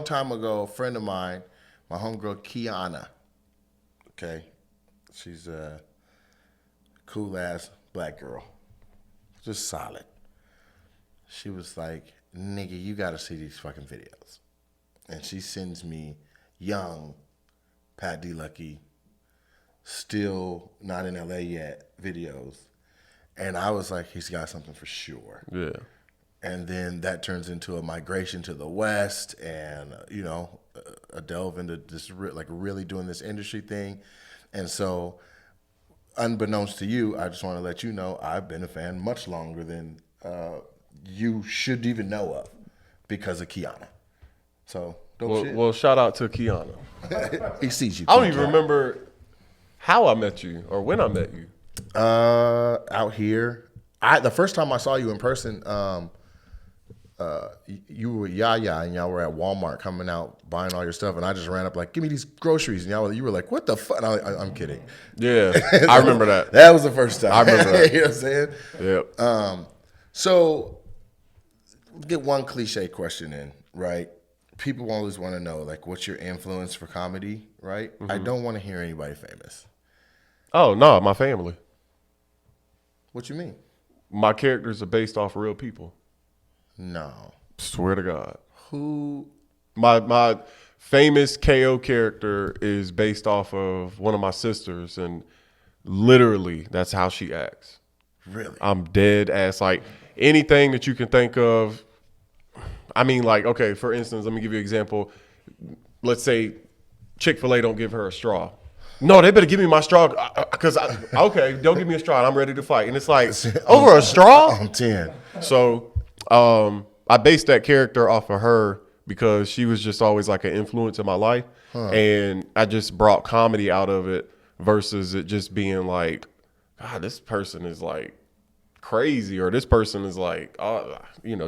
time ago, a friend of mine, my homegirl Kiana, okay, she's a cool ass black girl, just solid. She was like, "Nigga, you gotta see these fucking videos," and she sends me young Pat D. Lucky, still not in LA yet, videos, and I was like, he's got something for sure. Yeah. And then that turns into a migration to the West, and a delve into this really doing this industry thing. And so, unbeknownst to you, I just want to let you know I've been a fan much longer than you should even know of because of Kiana. So Well, shout out to Kiana. He sees you. I don't even remember how I met you or when I met you. Out here, the first time I saw you in person. You were with Yaya and y'all were at Walmart coming out buying all your stuff, and I just ran up like, "Give me these groceries," and you were like, "What the fuck?" I'm kidding. Yeah, I remember that. That was the first time. I remember that. You know what I'm saying? Yep. So get one cliche question in, right? People always want to know, like, what's your influence for comedy, right? Mm-hmm. I don't want to hear anybody famous. Oh no, my family. What you mean? My characters are based off real people. No. Swear to God. Who? My famous KO character is based off of one of my sisters, and literally that's how she acts. Really? I'm dead ass. Like anything that you can think of. I mean, like, okay, for instance, let me give you an example. Let's say Chick-fil-A don't give her a straw. No, they better give me my straw because, okay, don't give me a straw. I'm ready to fight. And it's like, over a straw? I'm 10. So I based that character off of her because she was just always like an influence in my life. And I just brought comedy out of it versus it just being like, God, this person is like crazy or this person is like,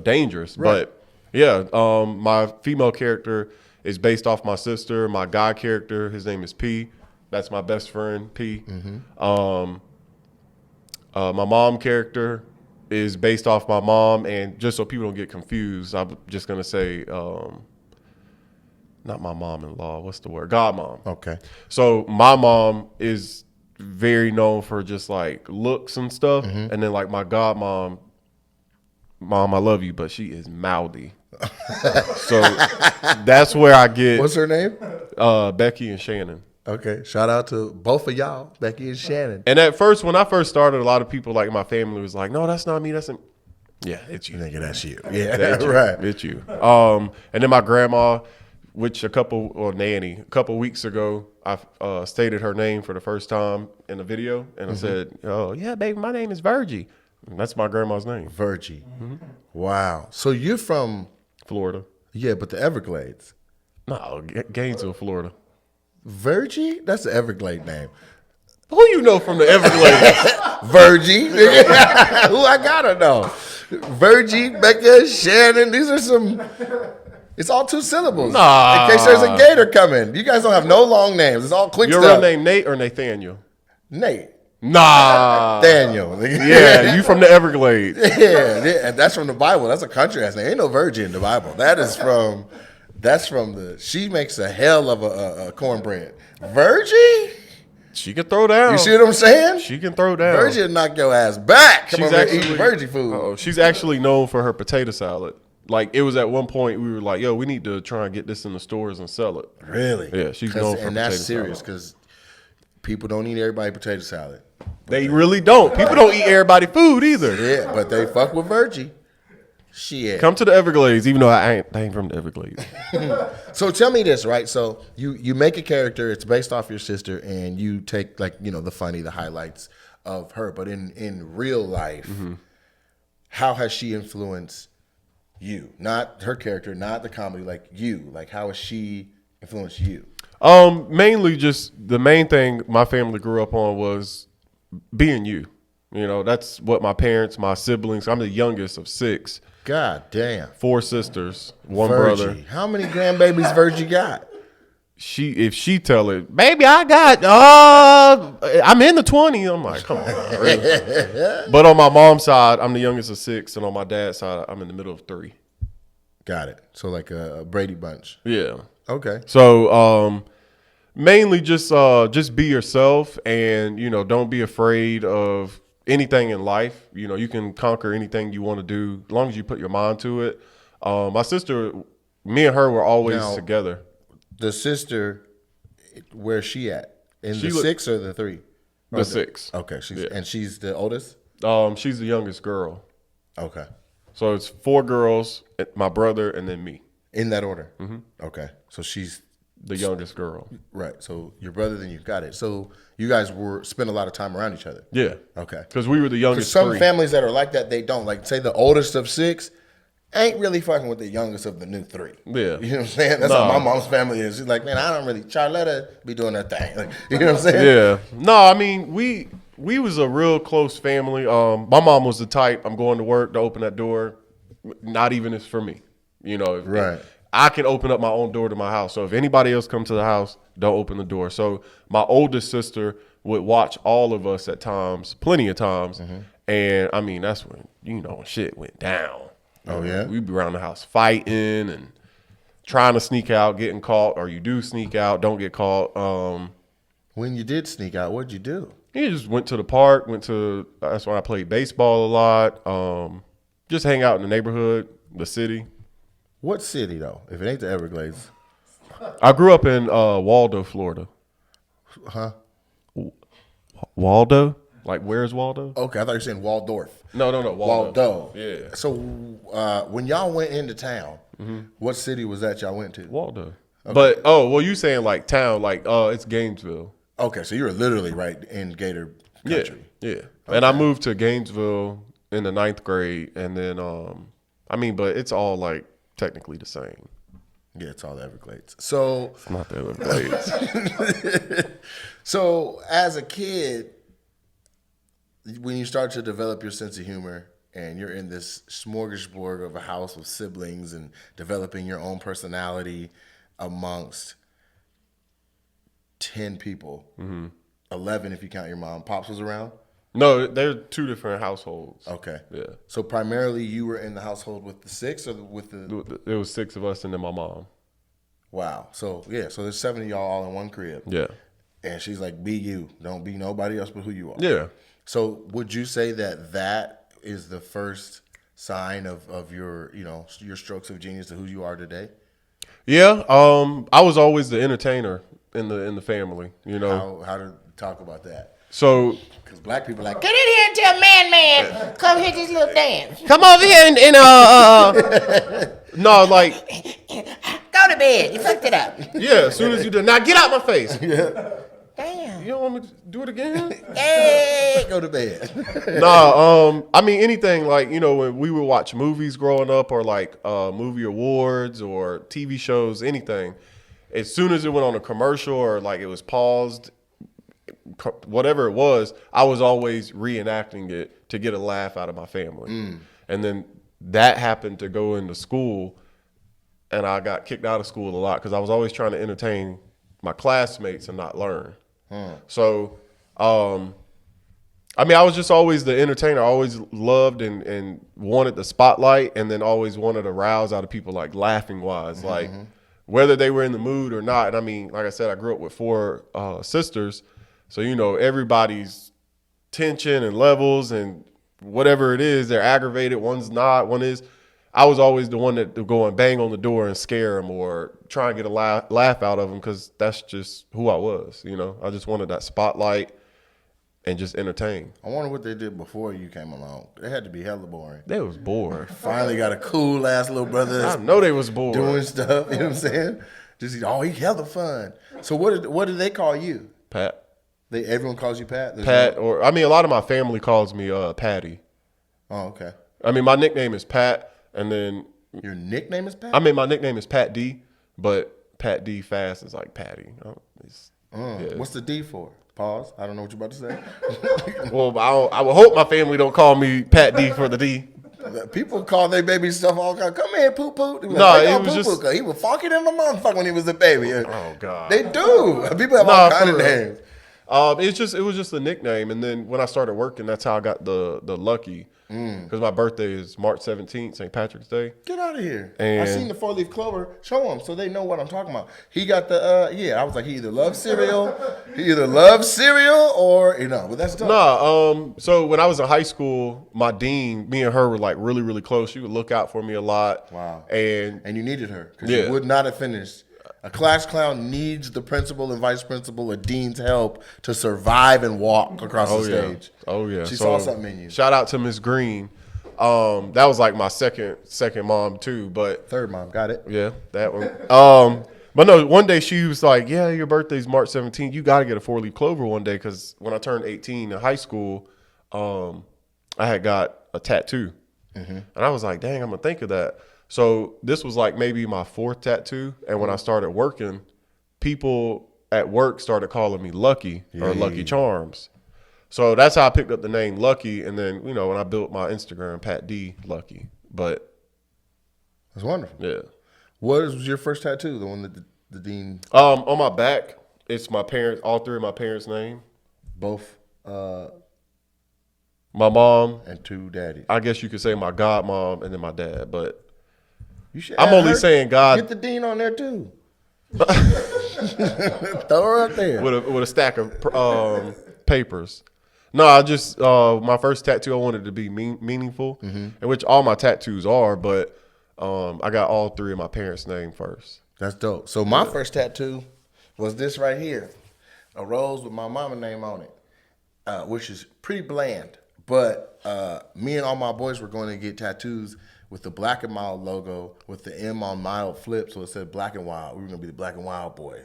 dangerous. Right. But yeah, my female character is based off my sister. My guy character, his name is P. That's my best friend, P. Mm-hmm. My mom character is based off my mom, and just so people don't get confused, I'm just gonna say, not my mom-in-law. What's the word? Godmom. Okay. So my mom is very known for just like looks and stuff, and then like my godmom, Mom, I love you, but she is mouthy. So that's where I get. What's her name? Becky and Shannon. Okay, shout out to both of y'all, Becky and Shannon. And at first, when I first started, a lot of people like my family was like, "No, that's not me. That's yeah, it's you, nigga. That's you. Yeah, that's you. Right. It's you." And then my grandma, a couple weeks ago, I stated her name for the first time in a video, and I said, "Oh yeah, baby, my name is Virgie." And that's my grandma's name, Virgie. Mm-hmm. Wow. So you're from Florida? Yeah, but the Everglades. No, Gainesville, Florida. Virgie? That's the Everglade name. Who you know from the Everglades? Virgie. Who I gotta know? Virgie, Becca, Shannon. These are some. It's all 2 syllables. Nah. In case there's a gator coming. You guys don't have no long names. It's all quick Your stuff. real name Nate or Nathaniel? Nate. Nah. Daniel. Yeah, you from the Everglades. Yeah, and that's from the Bible. That's a country ass name. Ain't no virgin in the Bible. That's from she makes a hell of a cornbread. Virgie? She can throw down. You see what I'm saying? She can throw down. Virgie will knock your ass back. Come over here eating Virgie food. She's actually known for her potato salad. Like, it was at one point we were like, yo, we need to try and get this in the stores and sell it. Really? Yeah, she's known for potato salad. And that's serious because people don't eat everybody potato salad. They really don't. People don't eat everybody food either. Yeah, but they fuck with Virgie. Shit. Come to the Everglades, even though I ain't from the Everglades. So tell me this, right? So you make a character, it's based off your sister, and you take the funny, the highlights of her. But in real life, how has she influenced you? Not her character, not the comedy, like you. Like how has she influenced you? Mainly just the main thing my family grew up on was being you. You know, that's what my parents, my siblings, I'm the youngest of 6. God damn. 4 sisters, 1 Virgie. brother. How many grandbabies Virgie got? If she tell it, baby, I got, I'm in the 20s. I'm like, come on, really? But on my mom's side, I'm the youngest of 6, and on my dad's side, I'm in the middle of 3. Got it. So like a Brady Bunch. Yeah. Okay. So mainly just be yourself, and don't be afraid of anything in life. You can conquer anything you want to do as long as you put your mind to it. My sister, me and her were always Now, together. The sister, where's she at? In She the look- 6 or the 3? The 6. Okay, she's the oldest? She's the youngest girl. Okay. So it's 4 girls, my brother, and then me, In that order? Mm-hmm. Okay. So she's the youngest girl. right. So your brother, then you got it. So you guys spent a lot of time around each other. Yeah. Okay. Because we were the youngest Some 3. families that are like that, they don't. Like, say the oldest of 6 ain't really fucking with the youngest of the new 3. Yeah. You know what I'm saying? That's how my mom's family is. She's like, man, I don't really, Charlotta be doing her thing. Like, you know what I'm saying? Yeah. No, I mean, we was a real close family. My mom was the type, I'm going to work to open that door. Not even it's for me. Right. I can open up my own door to my house. So if anybody else come to the house, don't open the door. So my oldest sister would watch all of us at times, plenty of times. Mm-hmm. And I mean, that's when, shit went down. Oh, yeah? We'd be around the house fighting and trying to sneak out, getting caught, or you do sneak out, don't get caught. When you did sneak out, what'd you do? You just went to the park, that's when I played baseball a lot. Just hang out in the neighborhood, the city. What city, though? If it ain't the Everglades. I grew up in Waldo, Florida. Huh? Waldo? Like, where's Waldo? Okay, I thought you were saying Waldorf. No, Waldo. Waldo. Yeah. So when y'all went into town, what city was that y'all went to? Waldo. Okay. But, you saying like town, like, it's Gainesville. Okay, so you were literally right in Gator country. Yeah. Okay. And I moved to Gainesville in the 9th grade. And then, but it's all like technically the same. Yeah, it's all the Everglades. So It's not the Everglades. So as a kid, when you start to develop your sense of humor and you're in this smorgasbord of a house with siblings and developing your own personality amongst 10 people, 11 if you count your mom, Pops was around? No, they're 2 different households. Okay. Yeah. So primarily you were in the household with the 6 or with the... There was 6 of us and then my mom. Wow. So, yeah, so there's 7 of y'all all in one crib. Yeah. And she's like, be you. Don't be nobody else but who you are. Yeah. So would you say that is the first sign of your, your strokes of genius to who you are today? Yeah. I was always the entertainer in the family, How to talk about that? So Because black people are like, Get in here and tell man, come hit this little dance. come over here and no, like, Go to bed. You fucked it up. yeah, as soon as you do, now get out my face. Damn. You don't want me to do it again? hey, go to bed. Anything like, when we would watch movies growing up or like movie awards or TV shows, anything, as soon as it went on a commercial or like it was paused, whatever it was, I was always reenacting it to get a laugh out of my family. And then that happened to go into school, and I got kicked out of school a lot because I was always trying to entertain my classmates and not learn. So, I was just always the entertainer. I always loved and wanted the spotlight, and then always wanted to rouse out of people, like laughing wise, like whether they were in the mood or not. And like I said, I grew up with 4 sisters. So, everybody's tension and levels and whatever it is, they're aggravated. One's not, one is. I was always the one that would go and bang on the door and scare them or try and get a laugh out of them because that's just who I was. I just wanted that spotlight and just entertain. I wonder what they did before you came along. They had to be hella boring. They was bored. Finally got a cool ass little brother I know they was bored. doing stuff. You know what I'm saying? Just he hella fun. So what did they call you? Pat. Everyone calls you Pat? Pat, or a lot of my family calls me Patty. Oh, okay. My nickname is Pat, and then Your nickname is Pat? my nickname is Pat D, but Pat D fast is like Patty. Yeah. What's the D for? Pause. I don't know what you're about to say. Well, I would hope my family don't call me Pat D for the D. People call their baby stuff all kind. Come here, poop poop. No, it was just he was funky than my motherfucker when he was a baby. Oh God. They do. People have all kind of names. It was just a nickname, and then when I started working, that's how I got the Lucky. Because my birthday is March 17th, St. Patrick's Day. Get out of here. I And- seen the 4-leaf clover. Show them so they know what I'm talking about. He got the, I was like, he either loves cereal, or, but that's dope. Nah, so when I was in high school, my dean, me and her were like really, really close. She would look out for me a lot. Wow. And And you needed her because Yeah. you would not have finished. A class clown needs the principal and vice principal or dean's help to survive and walk across the stage. Oh yeah. She So, saw something in you. Shout out to Miss Green. That was like my second mom too, but Third mom, got it. yeah, that one. But no, one day she was like, "Yeah, your birthday's March 17th. You got to get a 4-leaf clover one day." Because when I turned 18 in high school, I had got a tattoo, and I was like, "Dang, I'm gonna think of that." So this was like maybe my 4th tattoo, and when I started working, people at work started calling me Lucky or Lucky Charms. So that's how I picked up the name Lucky, and then when I built my Instagram, Pat D Lucky. But That's wonderful. yeah. What was your first tattoo? The one that the dean, On my back, it's my parents, all 3 of my parents' name. both, My mom, and 2 daddies. I guess you could say my godmom, and then my dad. But You should I'm add only her. saying God Get the dean on there too. Throw her up there. with a stack of papers. No, I just my first tattoo I wanted to be meaningful, in which all my tattoos are. But I got all 3 of my parents' name first. That's dope. So my first tattoo was this right here, a rose with my mama name on it, which is pretty bland. But me and all my boys were going to get tattoos with the Black and Mild logo with the M on mild flip, so it said Black and Wild. We were gonna be the Black and Wild boys.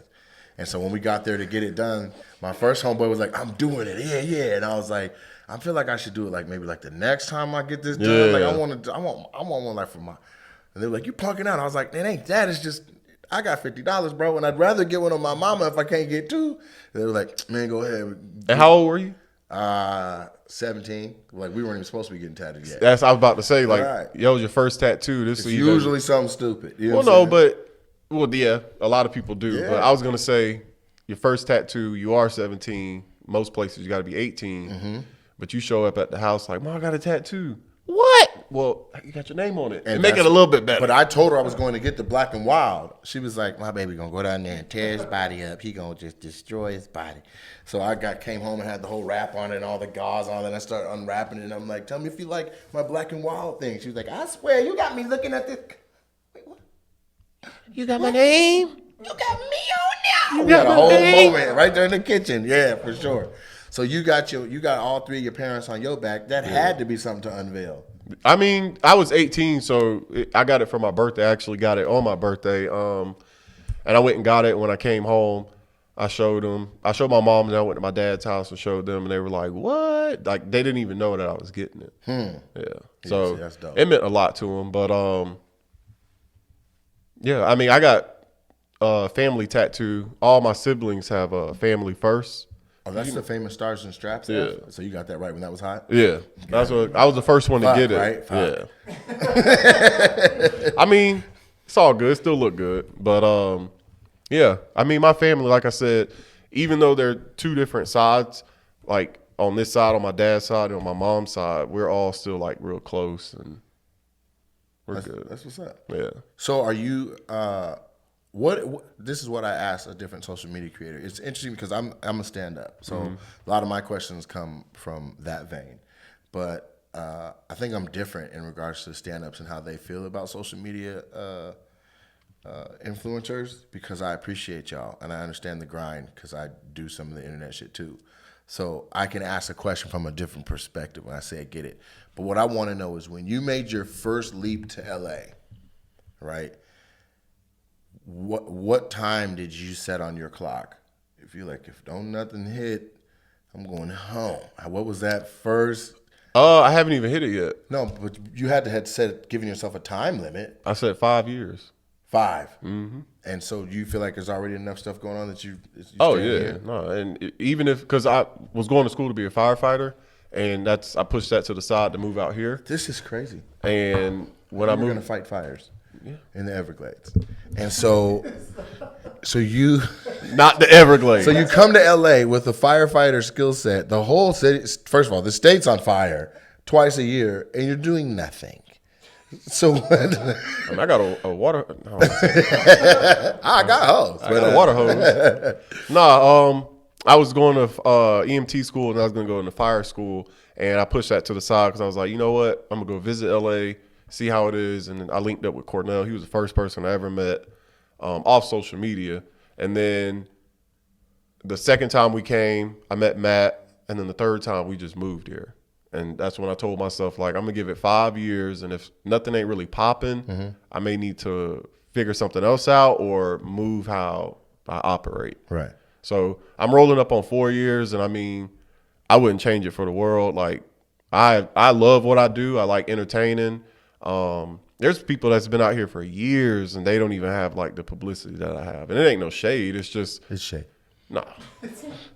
And so when we got there to get it done, my first homeboy was like, "I'm doing it, yeah." And I was like, "I feel like I should do it like maybe like the next time I get this done. Yeah. Like I want one like for my." And they were like, "You punking out?" I was like, "It ain't that. It's just I got $50, bro, and I'd rather get one on my mama if I can't get 2." They were like, "Man, go ahead." And how old were you? 17. Like we weren't even supposed to be getting tattooed yet. I was about to say, like, Right. yo, your first tattoo. This It's is usually something stupid. You know well, what I'm no, saying? but yeah, a lot of people do. Yeah. But I was gonna say, your first tattoo, you are 17. Most places you got to be 18. But you show up at the house like, "Mom, I got a tattoo." What? Well, you got your name on it. And make it a little bit better. But I told her I was going to get the Black and Wild. She was like, "My baby gonna go down there and tear his body up. He gonna just destroy his body." So I came home and had the whole wrap on it and all the gauze on it. And I started unwrapping it. And I'm like, "Tell me if you like my Black and Wild thing." She was like, "I swear, you got me looking at this." Wait, what? You got my name? You got me on there. We had a my whole name? moment right there in the kitchen. Yeah, for sure. So you got all 3 of your parents on your back. That had to be something to unveil. I mean, I was 18, so I got it for my birthday. I actually got it on my birthday. And I went and got it when I came home. I showed them. I showed my mom, and I went to my dad's house and showed them, and they were like, "What?" Like they didn't even know that I was getting it. Yeah. So see, that's dope. it meant a lot to them. But yeah, I mean, I got a family tattoo. All my siblings have a family first. Oh, that's the famous Stars and Straps. Yeah. F? So you got that right when that was hot. Yeah, that's what I was the first one to Fuck, get it. right? Fuck. Yeah. I mean, it's all good. It still look good, but yeah. I mean, my family, like I said, even though they're 2 different sides, like on this side, on my dad's side, and on my mom's side, we're all still like real close, and we're good. That's what's up. Yeah. So are you? What? This is what I asked a different social media creator. It's interesting because I'm a stand up, so a lot of my questions come from that vein. But I think I'm different in regards to stand ups and how they feel about social media influencers because I appreciate y'all and I understand the grind because I do some of the internet shit too. So I can ask a question from a different perspective when I say I get it. But what I want to know is when you made your first leap to LA, right? What time did you set on your clock? If you're like, if don't nothing hit, I'm going home. What was that first? I haven't even hit it yet. No, but you had to giving yourself a time limit. I said 5 years. 5. Mm-hmm. And so do you feel like there's already enough stuff going on that you Oh staying yeah, here? no, and even if because I was going to school to be a firefighter, and I pushed that to the side to move out here. This is crazy. And when I We're moved, gonna fight fires in the Everglades, and so you not the Everglades. So you come to LA with a firefighter skill set. The whole city, first of all, the state's on fire twice a year, and you're doing nothing. So what? I mean, I got a water. No, I got hose. I got a water hose. Nah, I was going to EMT school and I was going to go into fire school, and I pushed that to the side because I was like, you know what? I'm gonna go visit LA, see how it is, and then I linked up with Cornell. He was the first person I ever met off social media, and then the second time we came, I met Matt, and then the third time we just moved here. And that's when I told myself, like, I'm going to give it 5 years, and if nothing ain't really popping, I may need to figure something else out or move how I operate. Right. So I'm rolling up on 4 years, and I mean, I wouldn't change it for the world. Like, I love what I do. I like entertaining. There's people that's been out here for years, and they don't even have, like, the publicity that I have. And it ain't no shade. It's just. It's shade. Nah.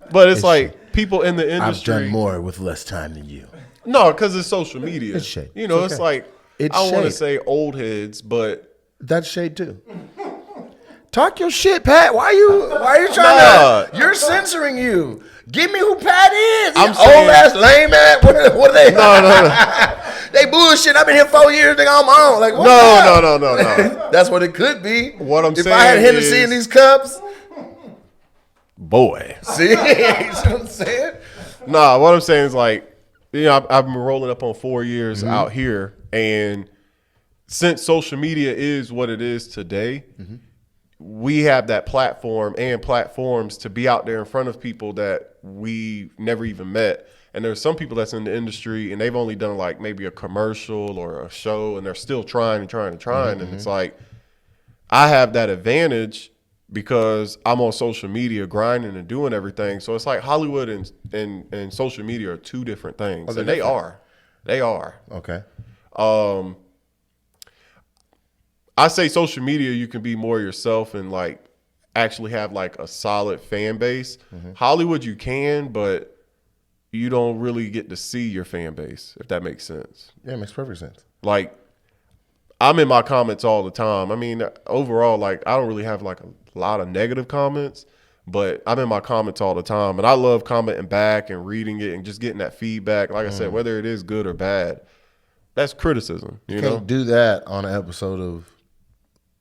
But it's like people in the industry. I've done more with less time than you. No, because it's social media. It's shade. You know, It's it's okay. like, It's I don't want to shade. say old heads, but. That's shade too. Talk your shit, Pat. Why are you trying to? You're censoring you. Give me who Pat is. I'm Old saying- ass lame ass. What are they? No. They bullshit. I've been here 4 years. Nigga, I'm on. Like what No. That's what it could be. What I'm if saying I had Hennessy is- in these cups, Boy. see, you see what I'm saying? Nah, what I'm saying is like, you know, I've been rolling up on 4 years Mm-hmm. out here, and since social media is what it is today, we have that platform and platforms to be out there in front of people that we never even met. And there's some people that's in the industry and they've only done like maybe a commercial or a show, and they're still trying. And it's like, I have that advantage because I'm on social media grinding and doing everything. So it's like Hollywood and social media are two different things. they're And they different. are. Okay. I say social media, you can be more yourself and like actually have like a solid fan base. Hollywood, you can, but you don't really get to see your fan base, if that makes sense. Yeah, it makes perfect sense. Like, I'm in my comments all the time. I mean, overall, like, I don't really have like a lot of negative comments, but I'm in my comments all the time. And I love commenting back and reading it and just getting that feedback. Like I said, whether it is good or bad, that's criticism, you know? Can't do that on an episode of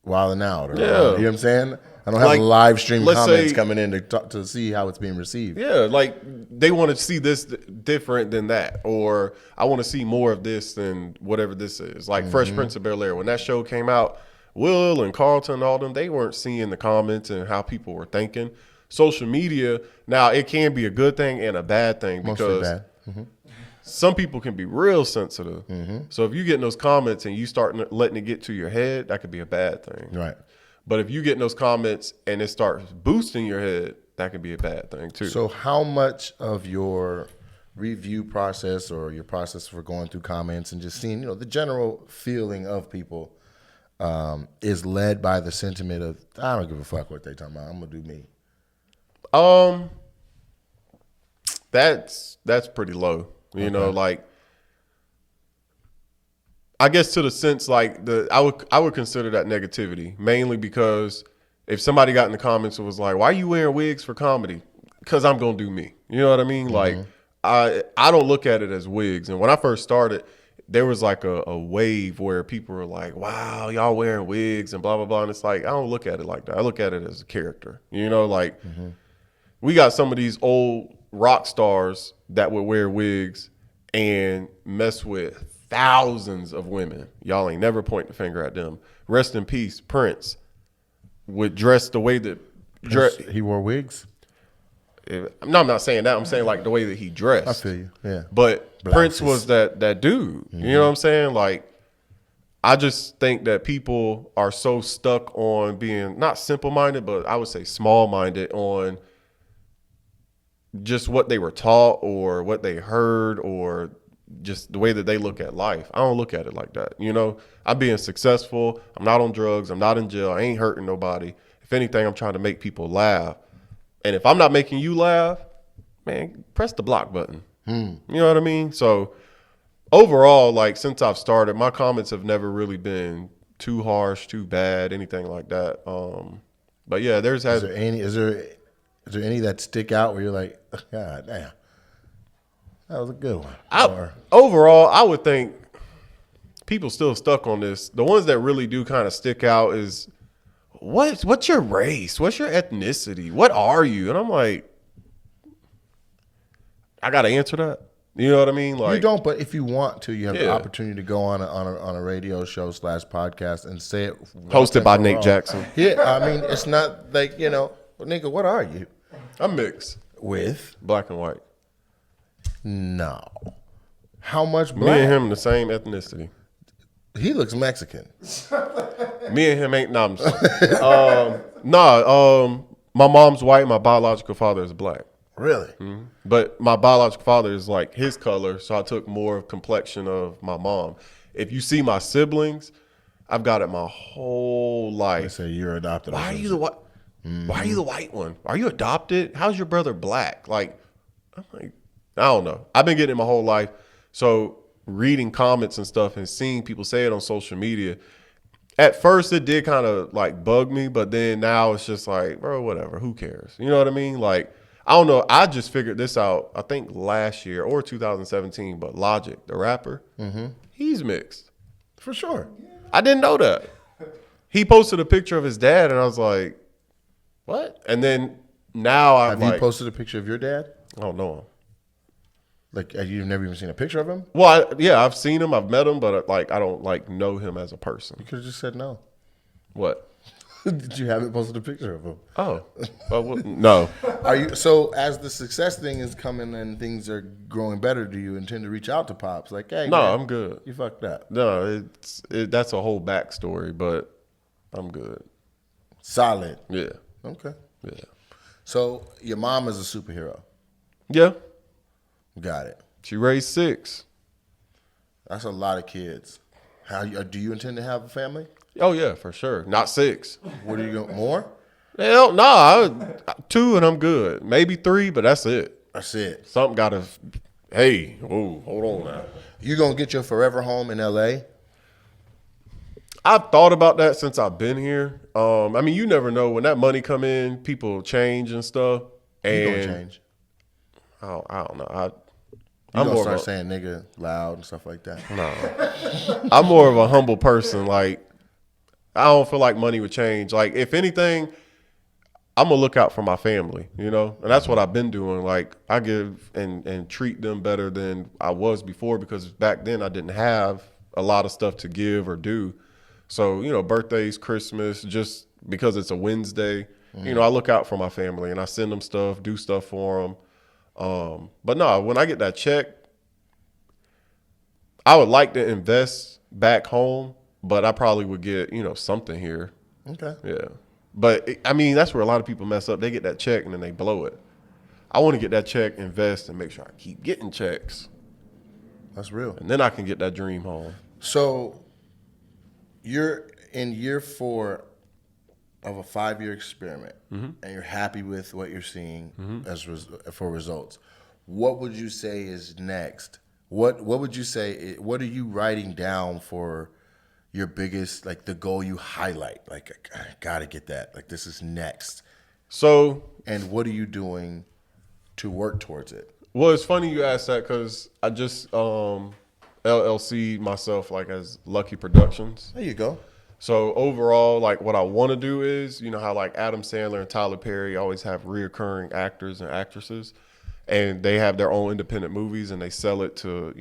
Wild and Out. Or, Yeah. you know what I'm saying? I don't have Like, live stream let's comments say- coming in to see how it's being received. Yeah, like they want to see this different than that, or I want to see more of this than whatever this is. Like Fresh Prince of Bel-Air, when that show came out, Will and Carlton and all them, they weren't seeing the comments and how people were thinking. Social media, now it can be a good thing and a bad thing Mostly because bad. some people can be real sensitive. So if you get in those comments and you start letting it get to your head, that could be a bad thing. Right. But if you get in those comments and it starts boosting your head, that could be a bad thing too. So how much of your review process or your process for going through comments and just seeing, the general feeling of people is led by the sentiment of, I don't give a fuck what they talking about. I'm going to do me. That's pretty low. You know, like, I guess to the sense like I would consider that negativity, mainly because if somebody got in the comments and was like, "Why are you wearing wigs for comedy?" Because I'm gonna do me. You know what I mean? Like, I don't look at it as wigs. And when I first started, there was like a wave where people were like, "Wow, y'all wearing wigs and blah blah blah." And it's like, I don't look at it like that. I look at it as a character. You know, like we got some of these old rock stars that would wear wigs and mess with thousands of women. Y'all ain't never point the finger at them. Rest in peace, Prince would dress the way that He wore wigs? no, I'm not saying that. I'm saying like the way that he dressed. I feel you. Yeah. But Prince Blouses. was that dude. You know what I'm saying? Like, I just think that people are so stuck on being not simple-minded, but I would say small-minded on just what they were taught or what they heard or just the way that they look at life. I don't look at it like that. You know, I'm being successful. I'm not on drugs. I'm not in jail. I ain't hurting nobody. If anything, I'm trying to make people laugh. And if I'm not making you laugh, man, press the block button. You know what I mean? So overall, like, since I've started, my comments have never really been too harsh, too bad, anything like that. But yeah, Is there Is there any that stick out where you're like, God damn, that was a good one? Overall, I would think people still stuck on this. The ones that really do kind of stick out is what's your race? What's your ethnicity? What are you? And I'm like, I got to answer that. You know what I mean? Like, you don't, but if you want to, you have the Yeah. opportunity to go on a radio show / podcast and say it. Hosted by once and for Nate all. Jackson. Yeah, I mean, it's not like, nigga, what are you? I'm mixed. With? Black and white. No. How much Me black? and him the same ethnicity. He looks Mexican. Me and him ain't. Nah, I'm just my mom's white. My biological father is black. Really? But my biological father is like his color, so I took more of complexion of my mom. If you see my siblings, I've got it my whole They life. say you're adopted. Why are you the white? Why are you the white one? Are you adopted? How's your brother black? Like, I'm like, I don't know. I've been getting it my whole life. So reading comments and stuff and seeing people say it on social media, at first it did kind of like bug me, but then now it's just like, bro, whatever. Who cares? You know what I mean? Like, I don't know. I just figured this out, I think last year or 2017, but Logic, the rapper, he's mixed. For sure. I didn't know that. He posted a picture of his dad, and I was like, what? And then now I'm Have like, you posted a picture of your dad? I don't know him. Like, you've never even seen a picture of him? Well, yeah, I've seen him, I've met him, but like I don't like know him as a person. You could have just said no. What? Did you haven't posted a picture of him? Oh, well, no. Are you so as the success thing is coming and things are growing better? Do you intend to reach out to Pops like, hey, No, man, I'm good. you fucked up? No, that's a whole backstory, but I'm good. Solid. Yeah, Okay. yeah, So your mom is a superhero. yeah. Got it. She raised 6. That's a lot of kids. Do you intend to have a family? Oh yeah, for sure. Not 6. What are you going more? Hell, no. 2 and I'm good. Maybe 3, but that's it. That's it. Something gotta. Hey, oh, hold on now. You gonna get your forever home in LA? I've thought about that since I've been here. I mean, you never know when that money come in, people change and stuff. You And gonna change? I don't know. You I'm gonna more start of a, saying nigga loud and stuff like that? no. I'm more of a humble person. Like, I don't feel like money would change. Like, if anything, I'm gonna look out for my family, and that's what I've been doing. Like, I give and treat them better than I was before, because back then I didn't have a lot of stuff to give or do. So, birthdays, Christmas, just because it's a Wednesday, I look out for my family and I send them stuff, do stuff for them. But no, when I get that check, I would like to invest back home, but I probably would get, something here. Okay. Yeah. But I mean, that's where a lot of people mess up. They get that check and then they blow it. I want to get that check, invest, and make sure I keep getting checks. That's real. And then I can get that dream home. So you're in year 4 of a 5-year experiment, and you're happy with what you're seeing for results. What would you say is next? What would you say? What are you writing down for your biggest, like the goal you highlight? Like, I gotta get that. Like, this is next. So, And what are you doing to work towards it? well, it's funny you asked that, because I just LLC myself like as Lucky Productions. There you go. So overall, like what I want to do is, how like Adam Sandler and Tyler Perry always have reoccurring actors and actresses, and they have their own independent movies and they sell it to,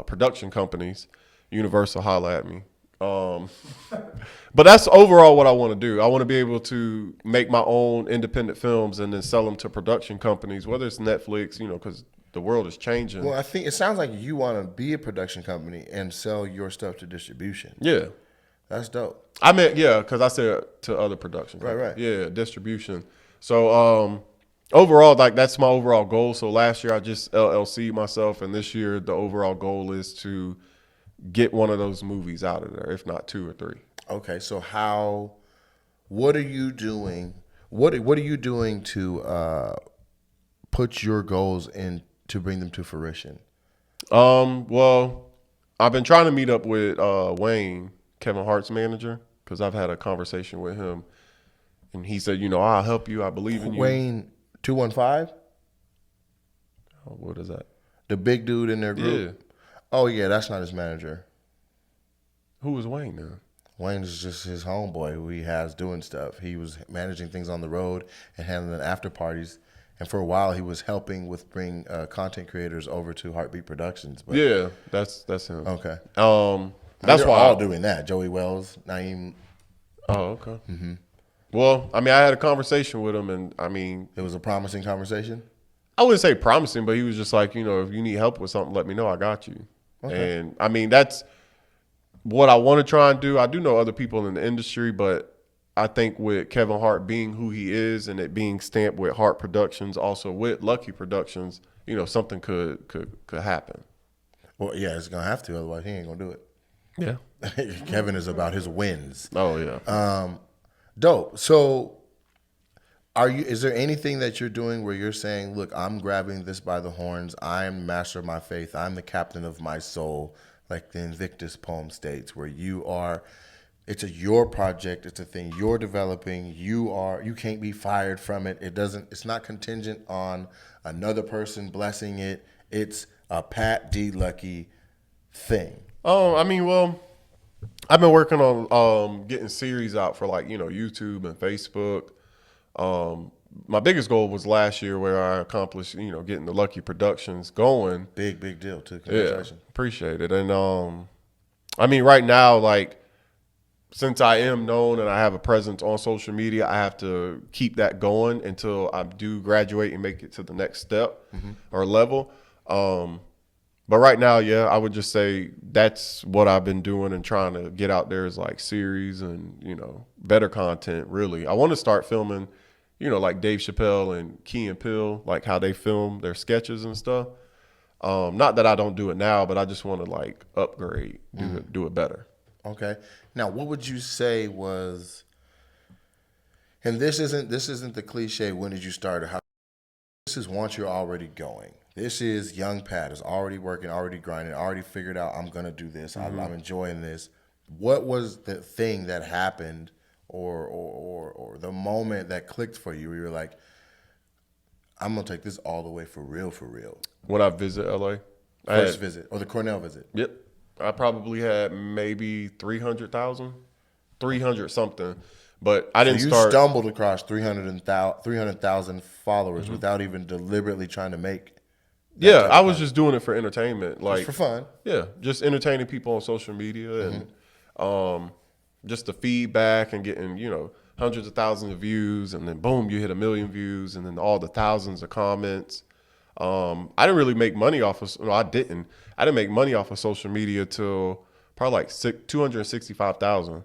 production companies. Universal, holla at me. But that's overall what I want to do. I want to be able to make my own independent films and then sell them to production companies, whether it's Netflix, because the world is changing. Well, I think it sounds like you want to be a production company and sell your stuff to distribution. Yeah. That's dope. I meant, yeah, because I said to other production companies. Right. Yeah, distribution. So overall, like that's my overall goal. So last year I just LLC'd myself, and this year the overall goal is to get one of those movies out of there, if not 2 or 3. Okay, so what are you doing? What are you doing to put your goals in to bring them to fruition? Well, I've been trying to meet up with Wayne, Kevin Hart's manager, because I've had a conversation with him. And he said, I'll help you. I believe in you. Wayne 215, Oh, what is that? the big dude in their group. Yeah. Oh yeah, that's not his manager. Who was Wayne then? Wayne is just his homeboy who he has doing stuff. He was managing things on the road and handling after parties. And for a while, he was helping with bring content creators over to Heartbeat Productions. But, Yeah, that's him. okay. That's They're why. all doing that. Joey Wells, Naeem. Oh, okay. Mm-hmm. Well, I had a conversation with him, and It was a promising conversation. I wouldn't say promising, but he was just like, if you need help with something, let me know. I got you. Okay. And that's what I want to try and do. I do know other people in the industry, but I think with Kevin Hart being who he is and it being stamped with Hart Productions, also with Lucky Productions, something could happen. Well, yeah, it's gonna have to. Otherwise, he ain't gonna do it. Yeah. Kevin is about his wins. Oh yeah. Dope. So, is there anything that you're doing where you're saying, "Look, I'm grabbing this by the horns. I'm master of my faith. I'm the captain of my soul," like the Invictus poem states, where you are. It's your project. It's a thing you're developing. You can't be fired from it. It's not contingent on another person blessing it. It's a Pat D. Lucky thing. Well, I've been working on getting series out for YouTube and Facebook. My biggest goal was last year where I accomplished, getting the Lucky Productions going. Big deal too. Congratulations. Yeah, appreciate it. And right now, since I am known and I have a presence on social media, I have to keep that going until I do graduate and make it to the next step or level. But right now, yeah, I would just say that's what I've been doing and trying to get out there is series and, better content, really. I want to start filming, like Dave Chappelle and Key and Peele, like how they film their sketches and stuff. Not that I don't do it now, but I just want to upgrade, do it better. Okay. Now, what would you say was, and this isn't the cliche, when did you start or how, this is once you're already going. This is young Pat is already working, already grinding, already figured out I'm going to do this. I'm enjoying this. What was the thing that happened or the moment that clicked for you where you were like, I'm going to take this all the way for real, for real? When I visit LA. First visit or the Cornell visit? Yep. I probably had maybe 300,000, 300 something, but I didn't start. You stumbled across 300,000 followers without even deliberately trying to make. Yeah, I was just doing it for entertainment, just for fun. Yeah, just entertaining people on social media and just the feedback and getting hundreds of thousands of views, and then boom, you hit 1 million views, and then all the thousands of comments. I didn't really make money off of. No, I didn't. I didn't make money off of social media till probably 265,000.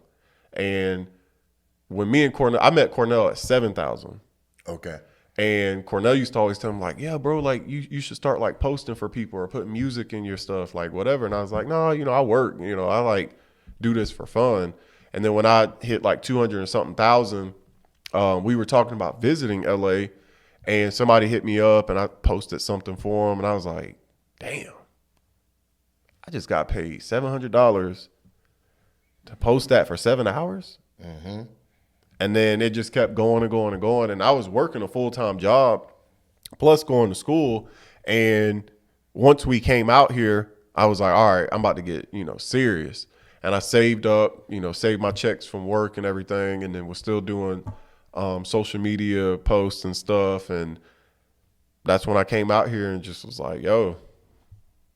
And when me and Cornell, I met Cornell at 7,000. Okay. And Cornell used to always tell him yeah, bro, you should start posting for people or putting music in your stuff, whatever. And I was like, no, I work, I do this for fun. And then when I hit 200 and something thousand, we were talking about visiting LA. And somebody hit me up and I posted something for them. And I was like, damn, I just got paid $700 to post that for 7 hours. Mm-hmm. And then it just kept going and going and going. And I was working a full-time job plus going to school. And once we came out here, I was like, all right, I'm about to get, serious. And I saved up, saved my checks from work and everything. And then was still doing social media posts and stuff, and that's when I came out here and just was like, yo,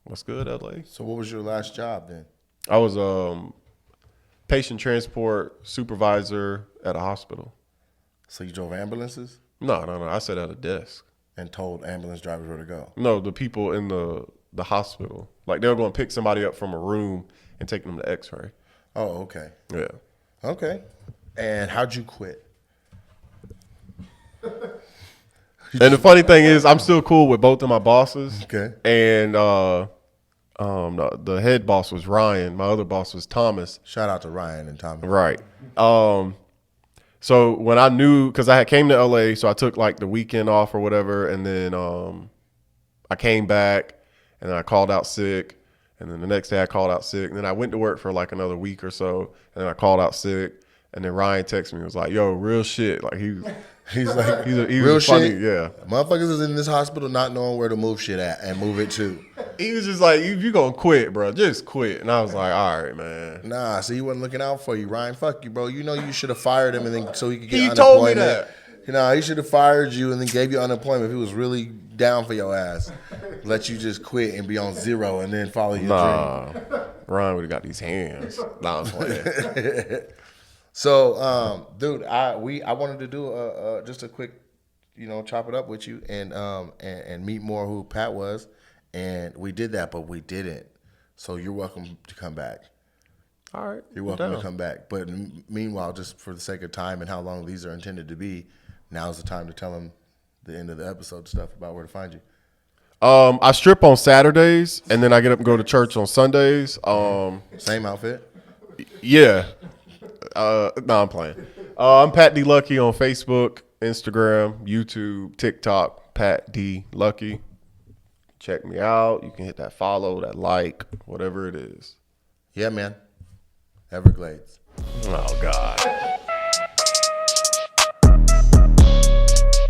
what's good, LA? So what was your last job then? I was patient transport supervisor at a hospital. So you drove ambulances? No, I sat at a desk and told ambulance drivers where to go? No, the people in the hospital, they were going to pick somebody up from a room and take them to x-ray. Oh, okay. Yeah. Okay. And how'd you quit? And the funny thing is, I'm still cool with both of my bosses. Okay. And the head boss was Ryan. My other boss was Thomas. Shout out to Ryan and Thomas. Right. So when I knew, because I came to LA, so I took the weekend off or whatever, and then I came back and then I called out sick, and then the next day I called out sick, and then I went to work for another week or so, and then I called out sick, And then Ryan texted me and was like, "Yo, real shit." Like He's like, he real was funny, shit. yeah. Motherfuckers is in this hospital not knowing where to move shit at and move it to. He was just like, "You gonna quit, bro? Just quit." And I was like, "All right, man." Nah, so he wasn't looking out for you, Ryan. Fuck you, bro. You know you should have fired him and then so he could get He unemployment. told me that. You know, he should have fired you and then gave you unemployment if he was really down for your ass. Let you just quit and be on zero and then follow your dream. Nah, Ryan would have got these hands. Nah, I'm playing. So, dude, I wanted to do just a quick, chop it up with you and meet more who Pat was, and we did that, but we didn't. So you're welcome to come back. All right, You're welcome to come back. But meanwhile, just for the sake of time and how long these are intended to be, now's the time to tell them the end of the episode stuff about where to find you. I strip on Saturdays, and then I get up and go to church on Sundays. Same outfit. Yeah. No, I'm playing. I'm Pat D Lucky on Facebook, Instagram, YouTube, TikTok. Pat D Lucky. Check me out. You can hit that follow, that like, whatever it is. Yeah, man. Everglades. Oh God.